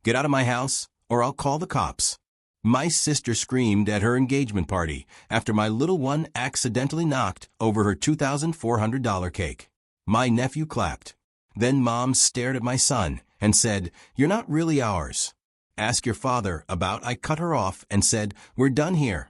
Get out of my house, or I'll call the cops. My sister screamed at her engagement party after my little one accidentally knocked over her $2,400 cake. My nephew clapped. Then Mom stared at my son and said, "You're not really ours. Ask your father about." I cut her off and said, "We're done here."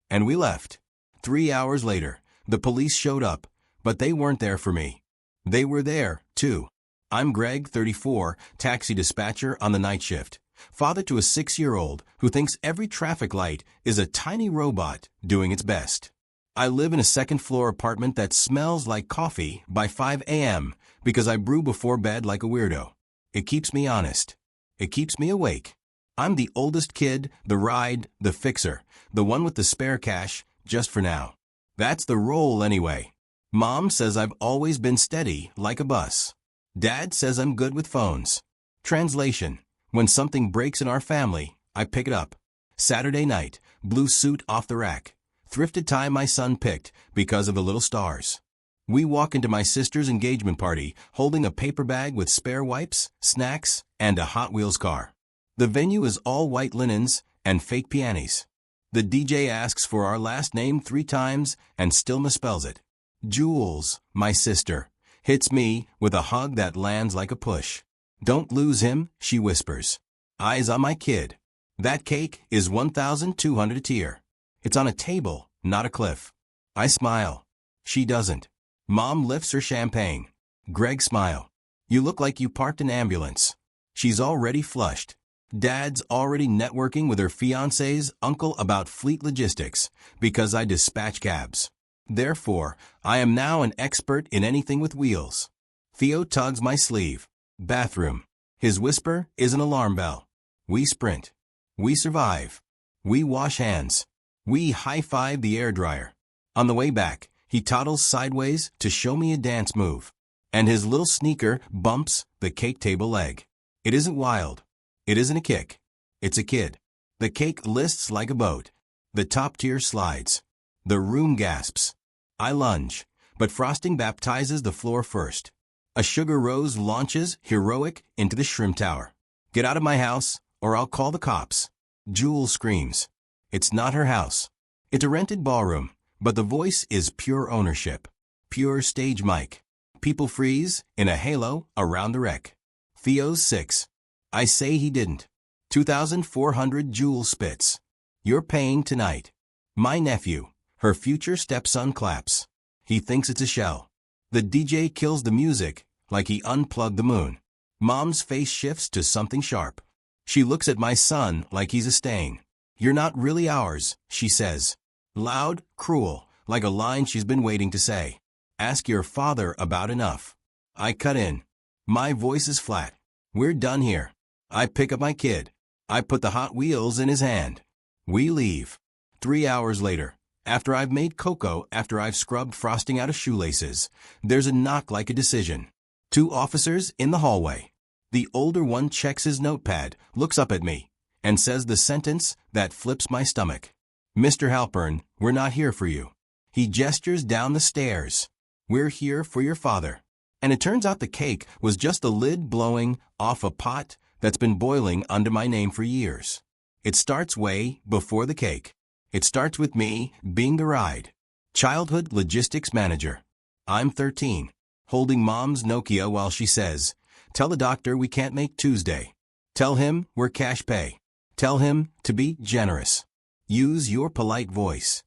And we left. 3 hours later, the police showed up, but they weren't there for me. They were there, too. I'm Greg, 34, taxi dispatcher on the night shift, father to a 6-year-old who thinks every traffic light is a tiny robot doing its best. I live in a second-floor apartment that smells like coffee by 5 a.m. because I brew before bed like a weirdo. It keeps me honest. It keeps me awake. I'm the oldest kid, the ride, the fixer, the one with the spare cash, just for now. That's the role anyway. Mom says I've always been steady, like a bus. Dad says I'm good with phones. Translation: when something breaks in our family, I pick it up. Saturday night, blue suit off the rack. Thrifted tie my son picked because of the little stars. We walk into my sister's engagement party holding a paper bag with spare wipes, snacks, and a Hot Wheels car. The venue is all white linens and fake peonies. The DJ asks for our last name 3 times and still misspells it. Jules, my sister, hits me with a hug that lands like a push. "Don't lose him," she whispers. Eyes on my kid. That cake is 1,200 a tier. It's on a table, not a cliff. I smile. She doesn't. Mom lifts her champagne. Greg smile. "You look like you parked an ambulance." She's already flushed. Dad's already networking with her fiancé's uncle about fleet logistics because I dispatch cabs. Therefore, I am now an expert in anything with wheels. Theo tugs my sleeve. Bathroom. His whisper is an alarm bell. We sprint. We survive. We wash hands. We high-five the airdryer. On the way back, he toddles sideways to show me a dance move. And his little sneaker bumps the cake table leg. It isn't wild. It isn't a kick. It's a kid. The cake lists like a boat. The top tier slides. The room gasps. I lunge, but frosting baptizes the floor first. A sugar rose launches, heroic, into the shrimp tower. "Get out of my house, or I'll call the cops." Jules screams. It's not her house. It's a rented ballroom, but the voice is pure ownership. Pure stage mic. People freeze in a halo around the wreck. Theo's 6. I say he didn't. 2,400 Jules spits. "You're paying tonight." My nephew, her future stepson, claps. He thinks it's a shell. The DJ kills the music like he unplugged the moon. Mom's face shifts to something sharp. She looks at my son like he's a stain. "You're not really ours," she says. Loud, cruel, like a line she's been waiting to say. "Ask your father about enough." I cut in. My voice is flat. "We're done here." I pick up my kid. I put the Hot Wheels in his hand. We leave. 3 hours later, after I've made cocoa, after I've scrubbed frosting out of shoelaces, there's a knock like a decision. 2 officers in the hallway. The older one checks his notepad, looks up at me, and says the sentence that flips my stomach. "Mr. Halpern, we're not here for you." He gestures down the stairs. "We're here for your father." And it turns out the cake was just the lid blowing off a pot that's been boiling under my name for years. It starts way before the cake. It starts with me being the ride. Childhood logistics manager. I'm 13, holding Mom's Nokia while she says, "Tell the doctor we can't make Tuesday. Tell him we're cash pay. Tell him to be generous. Use your polite voice."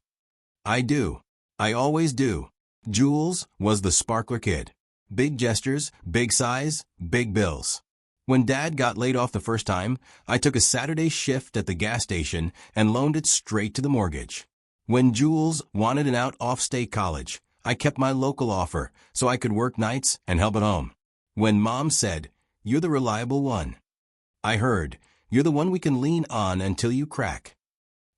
I do. I always do. Jules was the sparkler kid. Big gestures, big size, big bills. When Dad got laid off the first time, I took a Saturday shift at the gas station and loaned it straight to the mortgage. When Jules wanted an out-off-state college, I kept my local offer so I could work nights and help at home. When Mom said, "You're the reliable one," I heard, "You're the one we can lean on until you crack."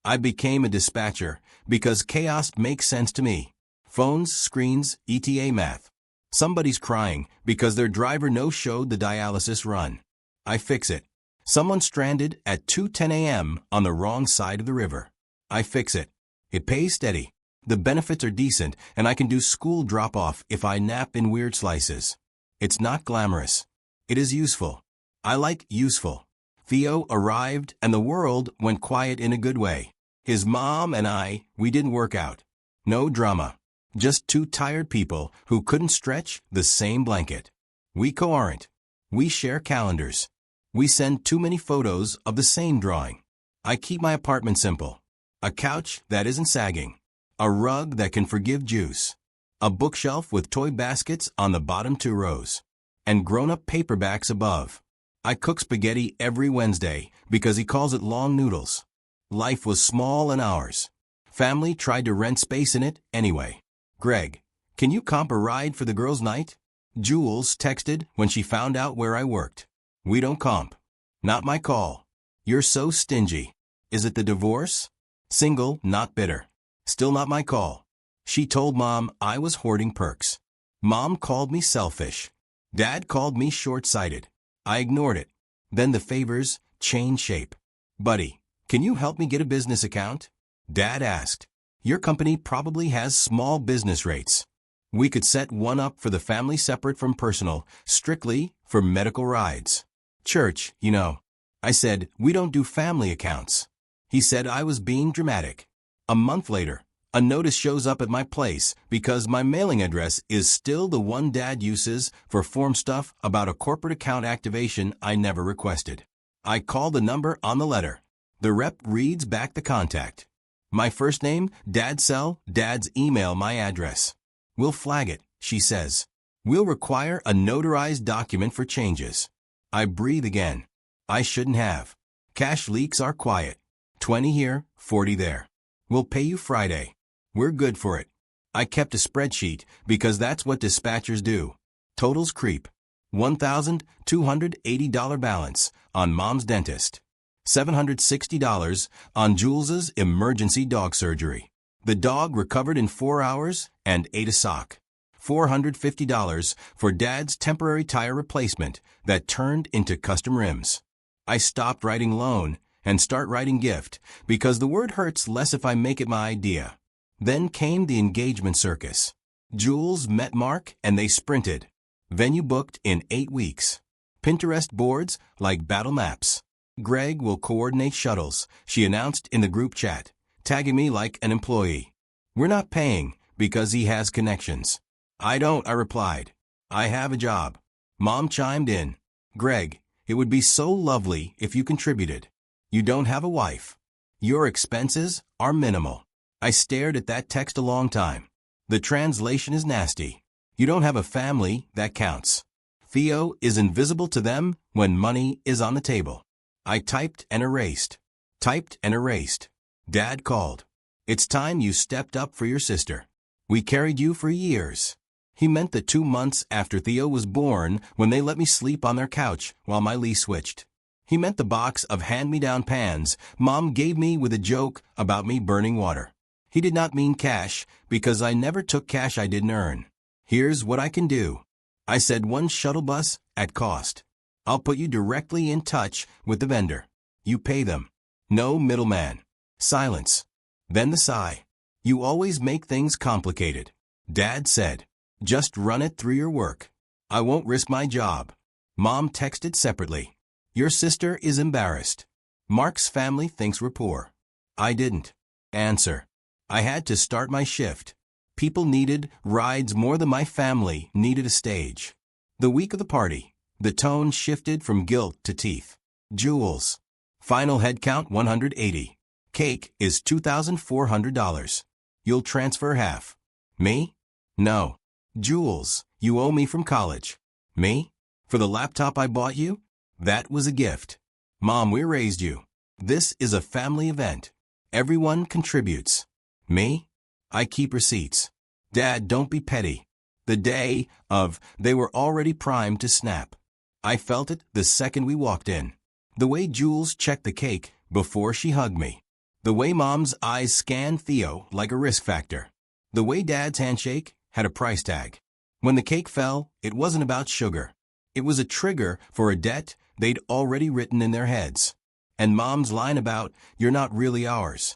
I became a dispatcher because chaos makes sense to me. Phones, screens, ETA math. Somebody's crying because their driver no-showed the dialysis run. I fix it. Someone stranded at 2:10 a.m. on the wrong side of the river. I fix it. It pays steady. The benefits are decent, and I can do school drop-off if I nap in weird slices. It's not glamorous. It is useful. I like useful. Theo arrived and the world went quiet in a good way. His mom and we didn't work out. No drama. Just two tired people who couldn't stretch the same blanket. We co-aren't. We share calendars. We send too many photos of the same drawing. I keep my apartment simple. A couch that isn't sagging. A rug that can forgive juice. A bookshelf with toy baskets on the bottom 2 rows. And grown-up paperbacks above. I cook spaghetti every Wednesday because he calls it long noodles. Life was small and ours. Family tried to rent space in it anyway. Greg, can you comp a ride for the girls' night? Jules texted when she found out where I worked. We don't comp. Not my call. You're so stingy. Is it the divorce? Single, not bitter. Still not my call. She told Mom I was hoarding perks. Mom called me selfish. Dad called me short-sighted. I ignored it. Then the favors changed shape. Buddy, can you help me get a business account? Dad asked. Your company probably has small business rates. We could set one up for the family separate from personal, strictly for medical rides. Church, you know. I said, we don't do family accounts. He said I was being dramatic. A month later, a notice shows up at my place because my mailing address is still the one Dad uses for form stuff about a corporate account activation I never requested. I call the number on the letter. The rep reads back the contact. My first name, Dad's cell, Dad's email, my address. We'll flag it, she says. We'll require a notarized document for changes. I breathe again. I shouldn't have. Cash leaks are quiet. 20 here, 40 there. We'll pay you Friday. We're good for it. I kept a spreadsheet because that's what dispatchers do. Totals creep. $1,280 balance on Mom's dentist. $760 on Jules's emergency dog surgery. The dog recovered in 4 hours and ate a sock. $450 for Dad's temporary tire replacement that turned into custom rims. I stopped writing loan and start writing gift because the word hurts less if I make it my idea. Then came the engagement circus. Jules met Mark and they sprinted. Venue booked in 8 weeks. Pinterest boards like battle maps. Greg will coordinate shuttles, she announced in the group chat, tagging me like an employee. We're not paying because he has connections. I don't, I replied. I have a job. Mom chimed in. Greg, it would be so lovely if you contributed. You don't have a wife. Your expenses are minimal. I stared at that text a long time. The translation is nasty. You don't have a family, that counts. Theo is invisible to them when money is on the table. I typed and erased. Typed and erased. Dad called. It's time you stepped up for your sister. We carried you for years. He meant the 2 months after Theo was born when they let me sleep on their couch while my lease switched. He meant the box of hand-me-down pans Mom gave me with a joke about me burning water. He did not mean cash because I never took cash I didn't earn. Here's what I can do. I said 1 shuttle bus at cost. I'll put you directly in touch with the vendor. You pay them. No middleman. Silence. Then the sigh. You always make things complicated. Dad said. Just run it through your work. I won't risk my job. Mom texted separately. Your sister is embarrassed. Mark's family thinks we're poor. I didn't answer. I had to start my shift. People needed rides more than my family needed a stage. The week of the party, the tone shifted from guilt to teeth. Jules. Final head count 180. Cake is $2,400. You'll transfer half. Me? No. Jules, you owe me from college. Me? For the laptop I bought you? That was a gift. Mom, we raised you. This is a family event. Everyone contributes. Me? I keep receipts. Dad, don't be petty. The day of, they were already primed to snap. I felt it the second we walked in. The way Jules checked the cake before she hugged me. The way Mom's eyes scanned Theo like a risk factor. The way Dad's handshake had a price tag. When the cake fell, it wasn't about sugar. It was a trigger for a debt they'd already written in their heads. And Mom's line about, you're not really ours.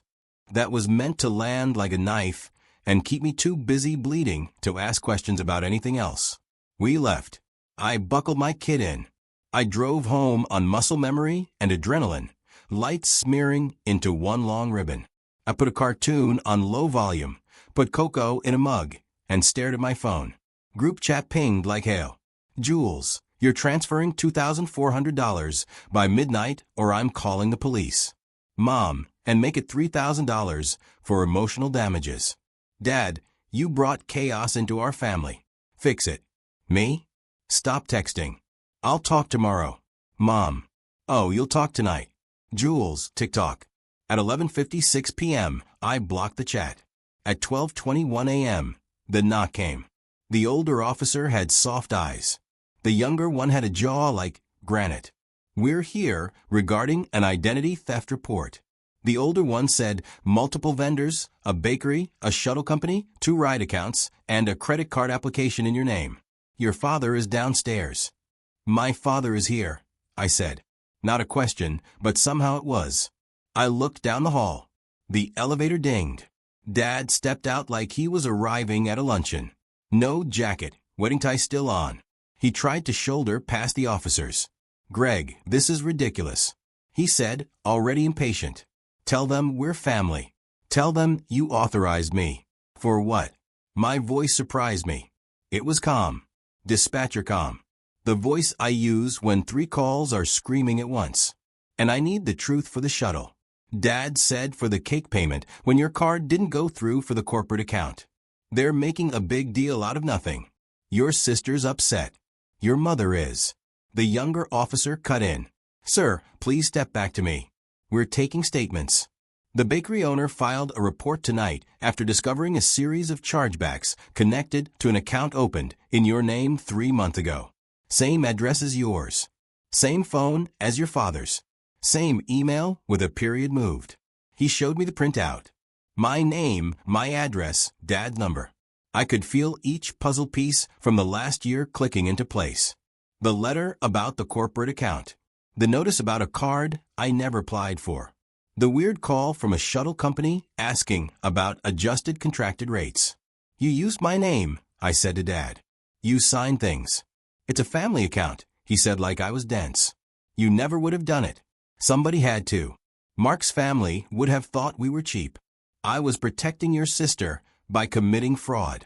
That was meant to land like a knife and keep me too busy bleeding to ask questions about anything else. We left. I buckled my kid in. I drove home on muscle memory and adrenaline, lights smearing into one long ribbon. I put a cartoon on low volume, put cocoa in a mug, and stared at my phone. Group chat pinged like hail. Jules, you're transferring $2,400 by midnight or I'm calling the police. Mom, and make it $3,000 for emotional damages. Dad, you brought chaos into our family. Fix it. Me? Stop texting. I'll talk tomorrow. Mom. Oh, you'll talk tonight. Jules, TikTok. At 11:56 p.m., I blocked the chat. At 12:21 a.m., the knock came. The older officer had soft eyes. The younger one had a jaw like granite. We're here regarding an identity theft report. The older one said multiple vendors, a bakery, a shuttle company, 2 ride accounts, and a credit card application in your name. Your father is downstairs. My father is here, I said. Not a question, but somehow it was. I looked down the hall. The elevator dinged. Dad stepped out like he was arriving at a luncheon. No jacket, wedding tie still on. He tried to shoulder past the officers. Greg, this is ridiculous, he said, already impatient. Tell them we're family. Tell them you authorized me. For what? My voice surprised me. It was calm. Dispatcher calm. The voice I use when 3 calls are screaming at once. And I need the truth for the shuttle. Dad said for the cake payment when your card didn't go through for the corporate account. They're making a big deal out of nothing. Your sister's upset. Your mother is. The younger officer cut in. Sir, please step back to me. We're taking statements. The bakery owner filed a report tonight after discovering a series of chargebacks connected to an account opened in your name 3 months ago. Same address as yours. Same phone as your father's. Same email with a period moved. He showed me the printout. My name, my address, Dad's number. I could feel each puzzle piece from the last year clicking into place. The letter about the corporate account. The notice about a card I never applied for. The weird call from a shuttle company asking about adjusted contracted rates. You used my name, I said to Dad. You signed things. It's a family account, he said like I was dense. You never would have done it. Somebody had to. Mark's family would have thought we were cheap. I was protecting your sister by committing fraud.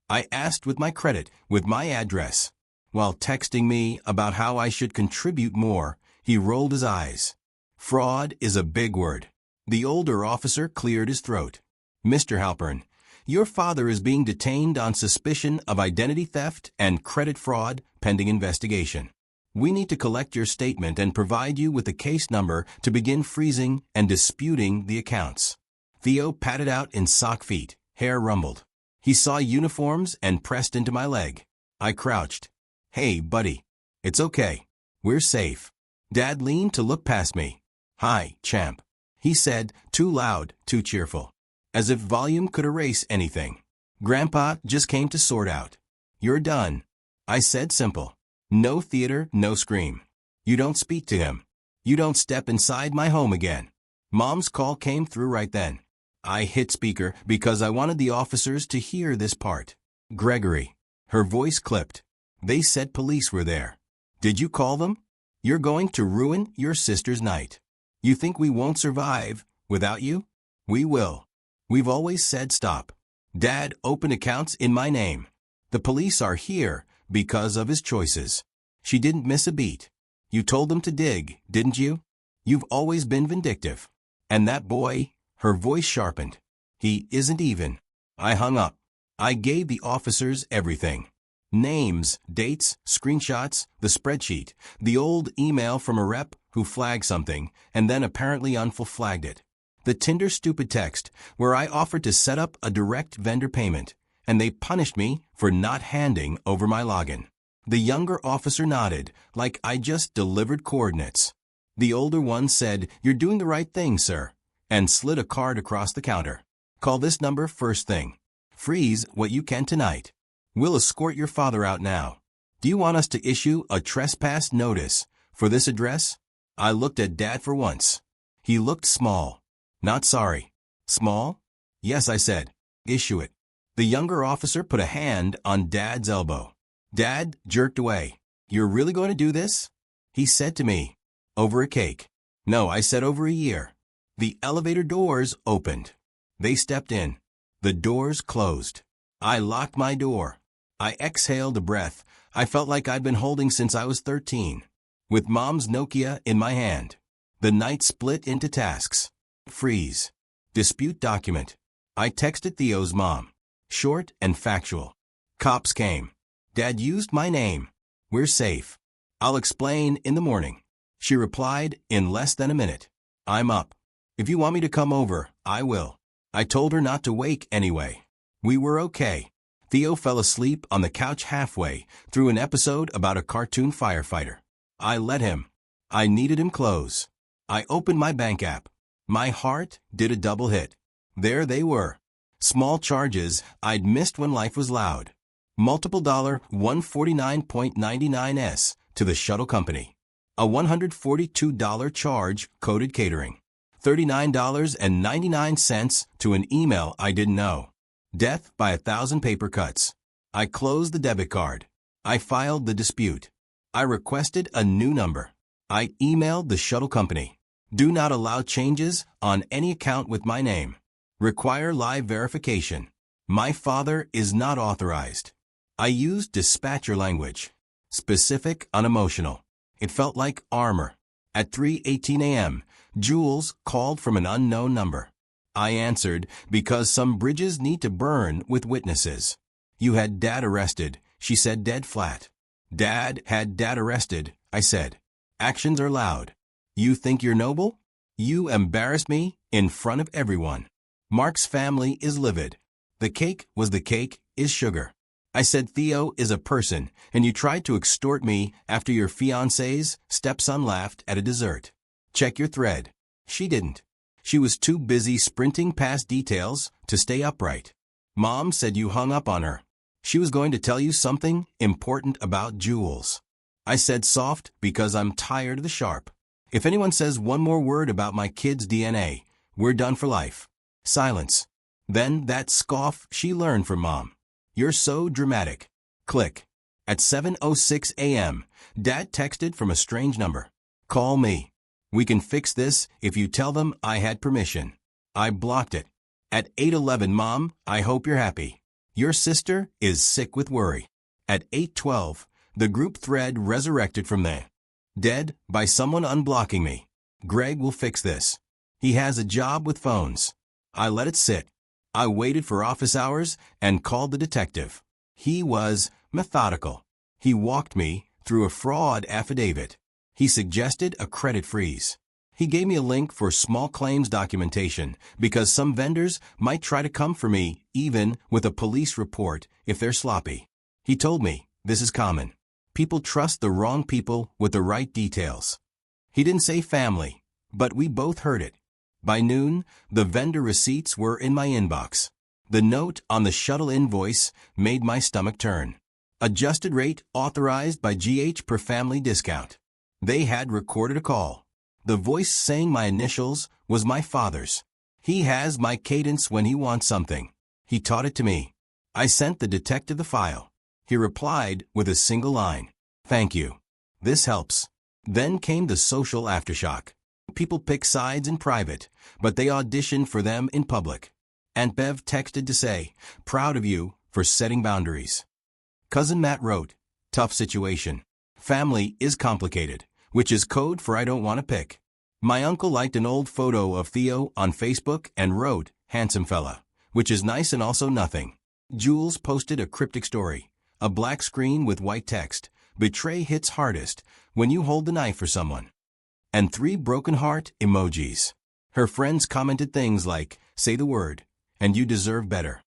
I asked with my credit, with my address. While texting me about how I should contribute more, he rolled his eyes. Fraud is a big word. The older officer cleared his throat. Mr. Halpern, your father is being detained on suspicion of identity theft and credit fraud pending investigation. We need to collect your statement and provide you with a case number to begin freezing and disputing the accounts. Theo patted out in sock feet. Hair rumbled. He saw uniforms and pressed into my leg. I crouched. Hey, buddy. It's okay. We're safe. Dad leaned to look past me. Hi, champ. He said, too loud, too cheerful. As if volume could erase anything. Grandpa just came to sort out. You're done. I said simple. No theater, no scream. You don't speak to him. You don't step inside my home again. Mom's call came through right then. I hit speaker because I wanted the officers to hear this part. Gregory. Her voice clipped. They said police were there. Did you call them? You're going to ruin your sister's night. You think we won't survive without you? We will. We've always said stop. Dad opened accounts in my name. The police are here because of his choices. She didn't miss a beat. You told them to dig, didn't you? You've always been vindictive. And that boy, her voice sharpened. He isn't even. I hung up. I gave the officers everything. Names, dates, screenshots, the spreadsheet, the old email from a rep who flagged something and then apparently unflagged it. The Tinder stupid text where I offered to set up a direct vendor payment, and they punished me for not handing over my login. The younger officer nodded, like I just delivered coordinates. The older one said, "You're doing the right thing, sir," and slid a card across the counter. "Call this number first thing. Freeze what you can tonight. We'll escort your father out now. Do you want us to issue a trespass notice for this address?" I looked at Dad for once. He looked small. Not sorry. Small? Yes, I said. Issue it. The younger officer put a hand on Dad's elbow. Dad jerked away. "You're really going to do this?" He said to me, "Over a cake." No, I said over a year. The elevator doors opened. They stepped in. The doors closed. I locked my door. I exhaled a breath I felt like I'd been holding since I was 13. With Mom's Nokia in my hand. The night split into tasks. Freeze. Dispute document. I texted Theo's mom. Short and factual. Cops came. Dad used my name. We're safe. I'll explain in the morning. She replied in less than a minute. I'm up. If you want me to come over, I will. I told her not to wake anyway. We were okay. Theo fell asleep on the couch halfway through an episode about a cartoon firefighter. I let him. I needed him close. I opened my bank app. My heart did a double hit. There they were. Small charges I'd missed when life was loud. Multiple dollar 149.99s to the shuttle company. A $142 charge coded catering. $39.99 to an email I didn't know. Death by 1,000 paper cuts. I closed the debit card. I filed the dispute. I requested a new number. I emailed the shuttle company. Do not allow changes on any account with my name. Require live verification. My father is not authorized. I used dispatcher language. Specific, unemotional. It felt like armor. At 3:18 a.m., Jules called from an unknown number. I answered because some bridges need to burn with witnesses. You had Dad arrested, she said dead flat. Dad had Dad arrested, I said. Actions are loud. You think you're noble? You embarrassed me in front of everyone. Mark's family is livid. The cake was the cake, is sugar. I said Theo is a person, and you tried to extort me after your fiancé's stepson laughed at a dessert. Check your thread. She didn't. She was too busy sprinting past details to stay upright. Mom said you hung up on her. She was going to tell you something important about Jules. I said soft because I'm tired of the sharp. If anyone says one more word about my kid's DNA, we're done for life. Silence. Then that scoff she learned from Mom. You're so dramatic. Click. At 7:06 a.m., Dad texted from a strange number. Call me. We can fix this if you tell them I had permission. I blocked it. At 8:11, Mom, I hope you're happy. Your sister is sick with worry. At 8:12, the group thread resurrected from there. Dead by someone unblocking me. Greg will fix this. He has a job with phones. I let it sit. I waited for office hours and called the detective. He was methodical. He walked me through a fraud affidavit. He suggested a credit freeze. He gave me a link for small claims documentation because some vendors might try to come for me even with a police report if they're sloppy. He told me, this is common. People trust the wrong people with the right details. He didn't say family, but we both heard it. By noon, the vendor receipts were in my inbox. The note on the shuttle invoice made my stomach turn. Adjusted rate authorized by GH per family discount. They had recorded a call. The voice saying my initials was my father's. He has my cadence when he wants something. He taught it to me. I sent the detective the file. He replied with a single line. Thank you. This helps. Then came the social aftershock. People pick sides in private, but they audition for them in public. Aunt Bev texted to say, proud of you for setting boundaries. Cousin Matt wrote, tough situation. Family is complicated, which is code for I don't want to pick. My uncle liked an old photo of Theo on Facebook and wrote, handsome fella, which is nice and also nothing. Jules posted a cryptic story, a black screen with white text, betray hits hardest when you hold the knife for someone. And 3 broken heart emojis. Her friends commented things like, say the word, and you deserve better.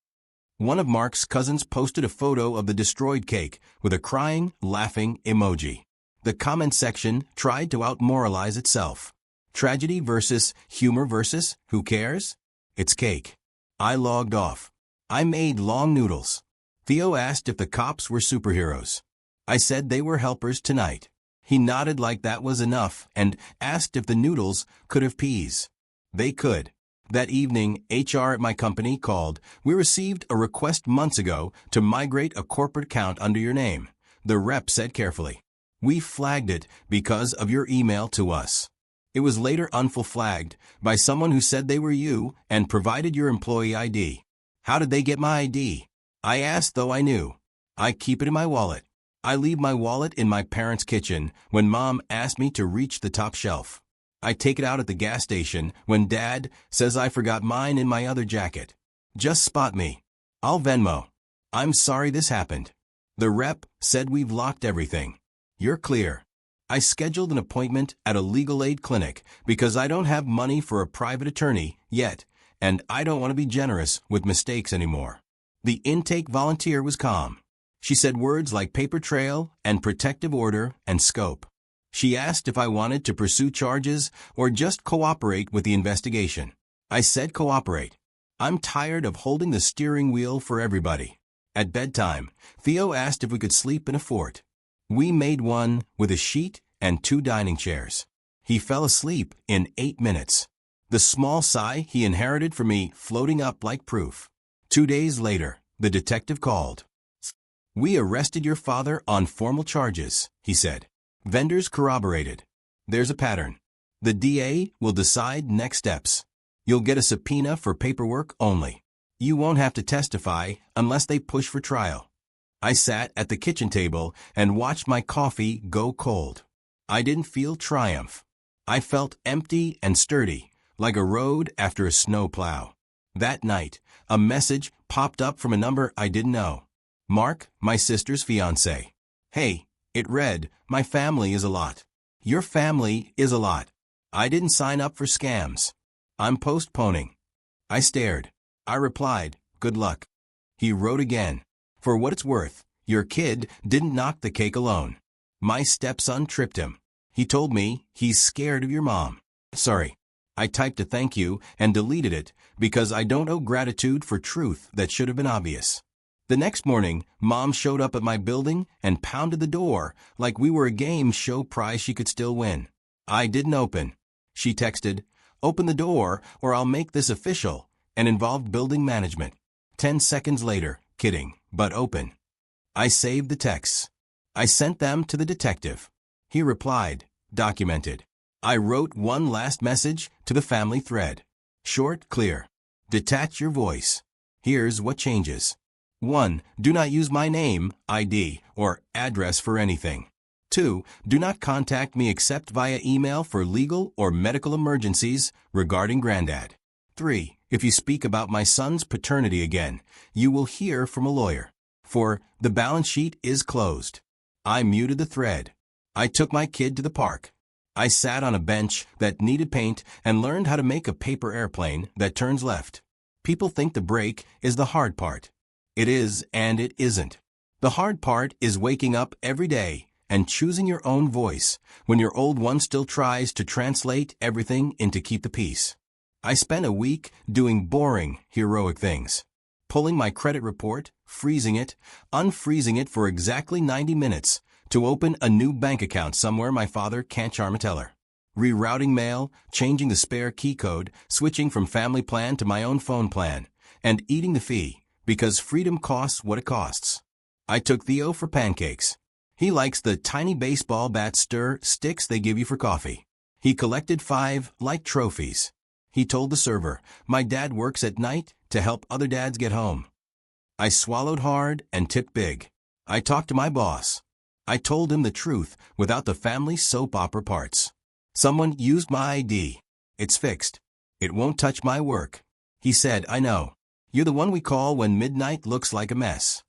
One of Mark's cousins posted a photo of the destroyed cake with a crying, laughing emoji. The comment section tried to out-moralize itself. Tragedy versus humor versus who cares? It's cake. I logged off. I made long noodles. Theo asked if the cops were superheroes. I said they were helpers tonight. He nodded like that was enough and asked if the noodles could have peas. They could. That evening, HR at my company called. We received a request months ago to migrate a corporate account under your name. The rep said carefully. We flagged it because of your email to us. It was later unflagged by someone who said they were you and provided your employee ID. How did they get my ID? I asked, though I knew. I keep it in my wallet. I leave my wallet in my parents' kitchen when Mom asked me to reach the top shelf. I take it out at the gas station when Dad says I forgot mine in my other jacket. Just spot me. I'll Venmo. I'm sorry this happened. The rep said we've locked everything. You're clear. I scheduled an appointment at a legal aid clinic because I don't have money for a private attorney yet, and I don't want to be generous with mistakes anymore. The intake volunteer was calm. She said words like paper trail and protective order and scope. She asked if I wanted to pursue charges or just cooperate with the investigation. I said cooperate. I'm tired of holding the steering wheel for everybody. At bedtime, Theo asked if we could sleep in a fort. We made one with a sheet and 2 dining chairs. He fell asleep in 8 minutes. The small sigh he inherited from me floating up like proof. 2 days later, the detective called. We arrested your father on formal charges, he said. Vendors corroborated. There's a pattern. The DA will decide next steps. You'll get a subpoena for paperwork only. You won't have to testify unless they push for trial. I sat at the kitchen table and watched my coffee go cold. I didn't feel triumph. I felt empty and sturdy, like a road after a snow plow. That night, a message popped up from a number I didn't know. Mark, my sister's fiancé. Hey, it read, my family is a lot. Your family is a lot. I didn't sign up for scams. I'm postponing. I stared. I replied, good luck. He wrote again. For what it's worth, your kid didn't knock the cake alone. My stepson tripped him. He told me he's scared of your mom. Sorry. I typed a thank you and deleted it because I don't owe gratitude for truth that should have been obvious. The next morning, Mom showed up at my building and pounded the door like we were a game show prize she could still win. I didn't open. She texted, open the door or I'll make this official, and involved building management. 10 seconds later, kidding, but open. I saved the texts. I sent them to the detective. He replied, documented. I wrote one last message to the family thread. Short, clear. Detach your voice. Here's what changes. 1. Do not use my name, ID, or address for anything. 2. Do not contact me except via email for legal or medical emergencies regarding Granddad. 3. If you speak about my son's paternity again, you will hear from a lawyer. 4. The balance sheet is closed. I muted the thread. I took my kid to the park. I sat on a bench that needed paint and learned how to make a paper airplane that turns left. People think the break is the hard part. It is, and it isn't. The hard part is waking up every day and choosing your own voice when your old one still tries to translate everything into keep the peace. I spent a week doing boring, heroic things. Pulling my credit report, freezing it, unfreezing it for exactly 90 minutes to open a new bank account somewhere my father can't charm a teller. Rerouting mail, changing the spare key code, switching from family plan to my own phone plan, and eating the fee. Because freedom costs what it costs. I took Theo for pancakes. He likes the tiny baseball bat stir sticks they give you for coffee. He collected 5 like trophies. He told the server, my dad works at night to help other dads get home. I swallowed hard and tipped big. I talked to my boss. I told him the truth without the family soap opera parts. Someone used my ID. It's fixed. It won't touch my work. He said, I know. You're the one we call when midnight looks like a mess.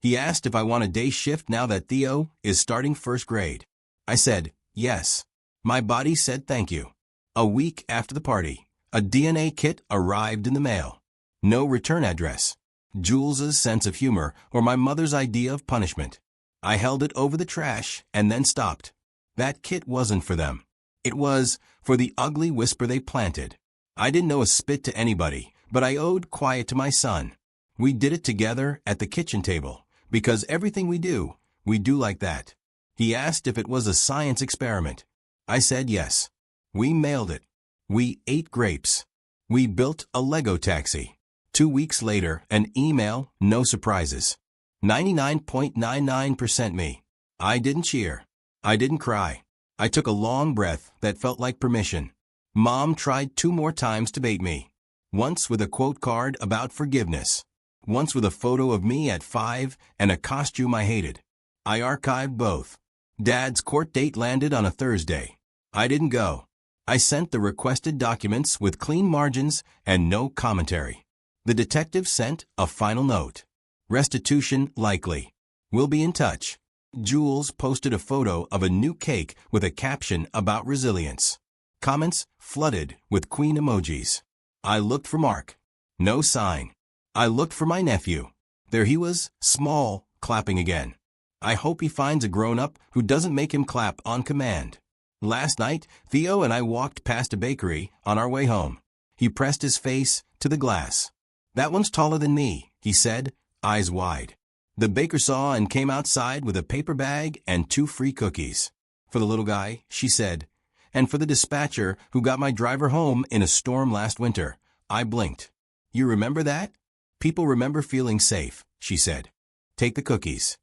He asked if I want a day shift now that Theo is starting first grade. I said, yes. My body said thank you. A week after the party, a DNA kit arrived in the mail. No return address. Jules's sense of humor or my mother's idea of punishment. I held it over the trash and then stopped. That kit wasn't for them. It was for the ugly whisper they planted. I didn't know a spit to anybody, but I owed quiet to my son. We did it together at the kitchen table, because everything we do like that. He asked if it was a science experiment. I said yes. We mailed it. We ate grapes. We built a Lego taxi. 2 weeks later, an email, no surprises. 99.99% me. I didn't cheer. I didn't cry. I took a long breath that felt like permission. Mom tried 2 more times to bait me. Once with a quote card about forgiveness. Once with a photo of me at 5 and a costume I hated. I archived both. Dad's court date landed on a Thursday. I didn't go. I sent the requested documents with clean margins and no commentary. The detective sent a final note. Restitution likely. We'll be in touch. Jules posted a photo of a new cake with a caption about resilience. Comments flooded with queen emojis. I looked for Mark. No sign. I looked for my nephew. There he was, small, clapping again. I hope he finds a grown-up who doesn't make him clap on command. Last night, Theo and I walked past a bakery on our way home. He pressed his face to the glass. "That one's taller than me," he said, eyes wide. The baker saw and came outside with a paper bag and 2 free cookies. "For the little guy," she said. "And for the dispatcher who got my driver home in a storm last winter." I blinked. "You remember that?" "People remember feeling safe," she said. "Take the cookies."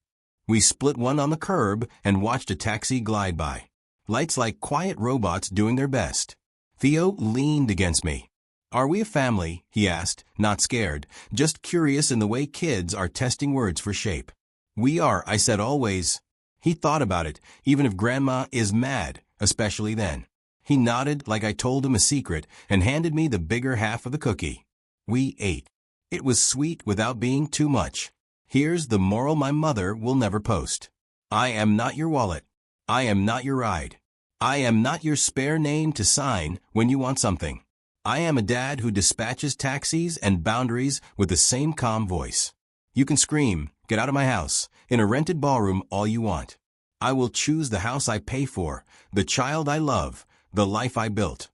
We split one on the curb and watched a taxi glide by. Lights like quiet robots doing their best. Theo leaned against me. "Are we a family?" he asked, not scared, just curious in the way kids are testing words for shape. "We are," I said, "always." He thought about it, even if Grandma is mad, especially then. He nodded like I told him a secret and handed me the bigger half of the cookie. We ate. It was sweet without being too much. Here's the moral my mother will never post. I am not your wallet. I am not your ride. I am not your spare name to sign when you want something. I am a dad who dispatches taxis and boundaries with the same calm voice. You can scream, "Get out of my house," in a rented ballroom all you want. I will choose the house I pay for, the child I love, the life I built.